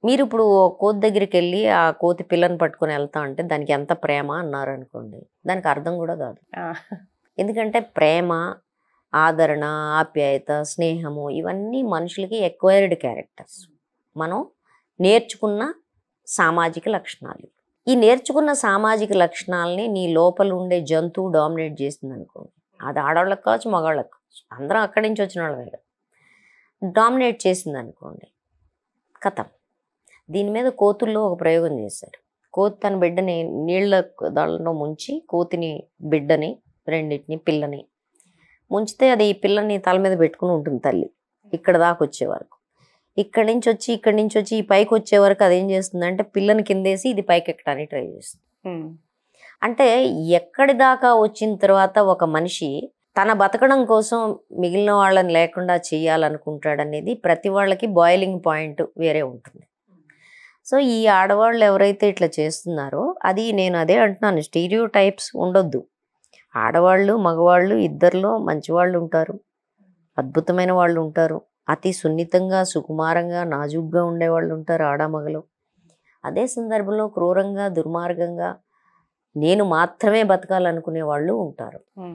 మీరు ఇప్పుడు ఓ కోతి దగ్గరికెళ్ళి ఆ కోతి పిల్లని పట్టుకొని వెళ్తా అంటే దానికి ఎంత ప్రేమ అన్నారనుకోండి. దానికి అర్థం కూడా కాదు. ఆ! ఎందుకంటే ప్రేమ, ఆదరణ, ఆప్యాయత, స్నేహము ఇవన్నీ మనుషులకి ఎక్వైర్డ్ క్యారెక్టర్స్. మనం నేర్చుకున్న సామాజిక లక్షణాలు. ఈ నేర్చుకున్న సామాజిక లక్షణాలని నీ లోపల ఉండే జంతువు డామినేట్ చేసిందనుకోండి. అది ఆడోళ్ళకి కావచ్చు, మగవాళ్ళకి కావచ్చు. అందరం అక్కడి నుంచి వచ్చిన వాళ్ళమే కదా! డామినేట్ చేసిందనుకోండి. ఖతం. దీని మీద కోతుల్లో ఒక ప్రయోగం చేశారు. కోతి తన బిడ్డని నీళ్ళ దాంట్లో ముంచి కోతిని, బిడ్డని, రెండిటిని, పిల్లని ముంచితే అది ఈ పిల్లని తల మీద పెట్టుకుని ఉంటుంది తల్లి. ఇక్కడ దాకా వచ్చే వరకు. ఇక్కడి నుంచి వచ్చి ఈ పైకి వచ్చే వరకు అదేం చేస్తుందంటే పిల్లని కిందేసి ఇది పైకి ఎక్కడానికి ట్రై చేస్తుంది. హ్మ్. అంటే ఎక్కడి దాకా వచ్చిన తర్వాత ఒక మనిషి తన బతకడం కోసం మిగిలిన వాళ్ళని లేకుండా చేయాలనుకుంటాడనేది ప్రతి వాళ్ళకి బాయిలింగ్ పాయింట్ వేరే ఉంటుంది. సో ఈ ఆడవాళ్ళు ఎవరైతే ఇట్లా చేస్తున్నారో అది నేను అదే అంటున్నాను, స్టీరియో టైప్స్ ఉండొద్దు. ఆడవాళ్ళు మగవాళ్ళు ఇద్దరిలో మంచివాళ్ళు ఉంటారు, అద్భుతమైన వాళ్ళు ఉంటారు, అతి సున్నితంగా సుకుమారంగా నాజూగ్గా ఉండేవాళ్ళు ఉంటారు ఆడమగలు. అదే సందర్భంలో క్రూరంగా దుర్మార్గంగా నేను మాత్రమే బతకాలనుకునే వాళ్ళు ఉంటారు. హ్మ్.